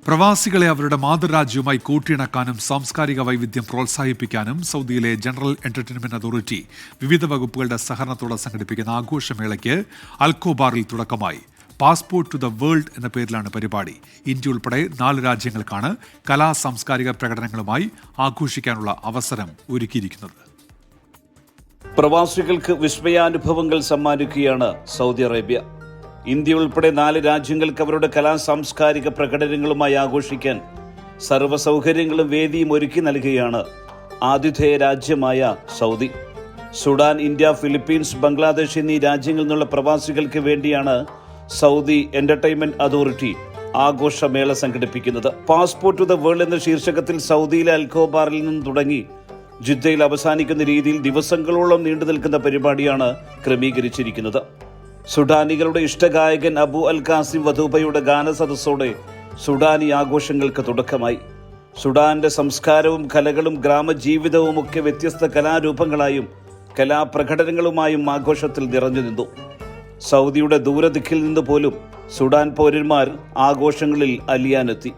പ്രവാസികളെ അവരുടെ മാതൃരാജ്യവുമായി കൂട്ടിയിണക്കാനും സാംസ്കാരിക വൈവിധ്യം പ്രോത്സാഹിപ്പിക്കാനും സൗദിയിലെ ജനറൽ എന്റർടൈൻമെന്റ് അതോറിറ്റി വിവിധ വകുപ്പുകളുടെ സഹകരണത്തോടെ സംഘടിപ്പിക്കുന്ന ആഘോഷമേളയ്ക്ക് അൽഖോബാറിൽ തുടക്കമായി. പാസ്പോർട്ട് ടു ദ വേൾഡ് എന്ന പേരിലാണ് പരിപാടി. ഇന്ത്യ ഉൾപ്പെടെ 4 രാജ്യങ്ങൾക്കാണ് കലാ സാംസ്കാരിക പ്രകടനങ്ങളുമായി ആഘോഷിക്കാനുള്ള അവസരം ഒരുക്കിയിരിക്കുന്നത്. പ്രവാസികൾക്ക് വിസ്മയാനുഭവങ്ങൾ സമ്മാനിക്കുകയാണ് സൗദി അറേബ്യ. ഇന്ത്യ ഉൾപ്പെടെ 4 രാജ്യങ്ങൾക്ക് അവരുടെ കലാ സാംസ്കാരിക പ്രകടനങ്ങളുമായി ആഘോഷിക്കാൻ സർവ്വസൗകര്യങ്ങളും വേദിയും ഒരുക്കി നൽകുകയാണ് ആതിഥേയ രാജ്യമായ Saudi. Sudan, India, Philippines, Bangladesh എന്നീ രാജ്യങ്ങളിൽ നിന്നുള്ള പ്രവാസികൾക്ക് വേണ്ടിയാണ് സൗദി എന്റർടൈൻമെന്റ് അതോറിറ്റി ആഘോഷമേള സംഘടിപ്പിക്കുന്നത്. പാസ്പോർട്ട് ടു ദ വേൾഡ് എന്ന ശീർഷകത്തിൽ സൗദിയിലെ അൽഖോബാറിൽ നിന്ന് തുടങ്ങി ജിദ്ദയിൽ അവസാനിക്കുന്ന രീതിയിൽ ദിവസങ്ങളോളം നീണ്ടു നിൽക്കുന്ന പരിപാടിയാണ് ക്രമീകരിച്ചിരിക്കുന്നത്. സുഡാനികളുടെ ഇഷ്ടഗായകൻ അബു അൽ ഖാസിം വധൂബയുടെ ഗാനസദസ്സോടെ സുഡാനി ആഘോഷങ്ങൾക്ക് തുടക്കമായി. സുഡാന്റെ സംസ്കാരവും കലകളും ഗ്രാമജീവിതവും ഒക്കെ വ്യത്യസ്ത കലാരൂപങ്ങളായും കലാപ്രകടനങ്ങളുമായും ആഘോഷത്തിൽ നിറഞ്ഞു നിന്നു. സൗദിയുടെ ദൂരദിക്കിൽ നിന്ന് പോലും സുഡാൻ പൗരന്മാർ ആഘോഷങ്ങളിൽ അലിയാനെത്തി.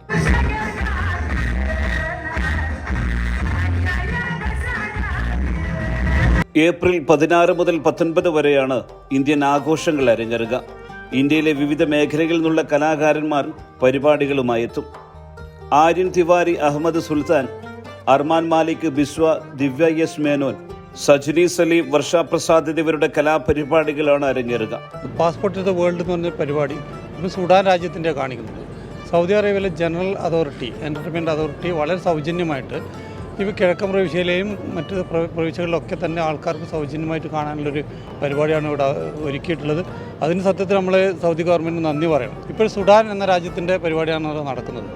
ഏപ്രിൽ 16 മുതൽ 19 വരെയാണ് ഇന്ത്യൻ ആഘോഷങ്ങൾ അരങ്ങേറുക. ഇന്ത്യയിലെ വിവിധ മേഖലകളിൽ നിന്നുള്ള കലാകാരന്മാർ പരിപാടികളുമായി എത്തും. ആര്യൻ തിവാരി, അഹമ്മദ് സുൽത്താൻ, അർമാൻ മാലിക്, ബിസ്വ, ദിവ്യ എസ് മേനോൻ, സജ്നി സലീം, വർഷ പ്രസാദ് എന്നിവരുടെ കലാപരിപാടികളാണ് അരങ്ങേറുക. പാസ്പോർട്ട് ടു ദ വേൾഡ് എന്ന് പറഞ്ഞ പരിപാടി ഇപ്പോൾ സുഡാൻ രാജ്യത്തിൻ്റെ കാണിക്കുന്നത്. സൗദി അറേബ്യയിലെ ജനറൽ അതോറിറ്റി, എന്റർടൈൻമെന്റ് അതോറിറ്റി വളരെ സൗജന്യമായിട്ട് ഇപ്പോൾ കിഴക്കൻ പ്രവിശ്യയിലെയും മറ്റ് പ്രവിശ്യകളിലൊക്കെ തന്നെ ആൾക്കാർക്ക് സൗജന്യമായിട്ട് കാണാനുള്ളൊരു പരിപാടിയാണ് ഇവിടെ ഒരുക്കിയിട്ടുള്ളത്. അതിന് സത്യത്തിൽ നമ്മൾ സൗദി ഗവൺമെൻറ് നന്ദി പറയണം. ഇപ്പോൾ സുഡാൻ എന്ന രാജ്യത്തിൻ്റെ പരിപാടിയാണ് അവിടെ നടക്കുന്നത്.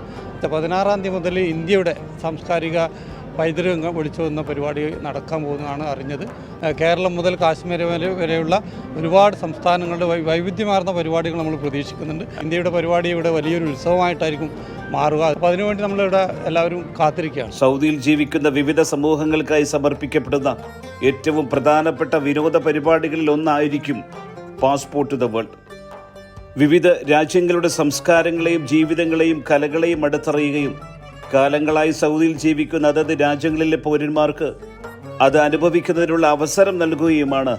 16-ാം തീയതി മുതൽ ഇന്ത്യയുടെ സാംസ്കാരിക പൈതൃകം വിളിച്ചു വന്ന പരിപാടി നടക്കാൻ പോകുന്നതാണ് അറിഞ്ഞത്. കേരളം മുതൽ കാശ്മീർ വരെയുള്ള ഒരുപാട് സംസ്ഥാനങ്ങളുടെ വൈവിധ്യമാർന്ന പരിപാടികൾ നമ്മൾ പ്രതീക്ഷിക്കുന്നുണ്ട്. ഇന്ത്യയുടെ പരിപാടി ഇവിടെ വലിയൊരു ഉത്സവമായിട്ടായിരിക്കും മാറുക. അപ്പോൾ അതിനുവേണ്ടി നമ്മളിവിടെ എല്ലാവരും കാത്തിരിക്കുകയാണ്. സൗദിയിൽ ജീവിക്കുന്ന വിവിധ സമൂഹങ്ങൾക്കായി സമർപ്പിക്കപ്പെടുന്ന ഏറ്റവും പ്രധാനപ്പെട്ട വിനോദ പരിപാടികളിൽ ഒന്നായിരിക്കും പാസ്പോർട്ട് ടു ദ വേൾഡ്. വിവിധ രാജ്യങ്ങളുടെ സംസ്കാരങ്ങളെയും ജീവിതങ്ങളെയും കലകളെയും അടുത്തറിയുകയും കാലങ്ങളായി സൗദിയിൽ ജീവിക്കുന്ന അതത് രാജ്യങ്ങളിലെ പൗരന്മാർക്ക് അത് അനുഭവിക്കുന്നതിനുള്ള അവസരം നൽകുകയുമാണ്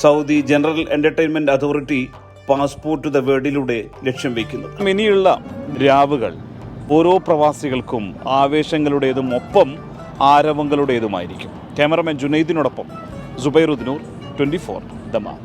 Saudi general entertainment authority passport to the വേൾഡിലൂടെ ലക്ഷ്യം വയ്ക്കുന്നത്. ഇനിയുള്ള രാവുകൾ ഓരോ പ്രവാസികൾക്കും ആവേശങ്ങളുടേതും ഒപ്പം ആരവങ്ങളുടേതുമായിരിക്കും. Cameraman ജുനൈദിനോടൊപ്പം സുബൈറുദ്ദീൻ, 24 Dammam.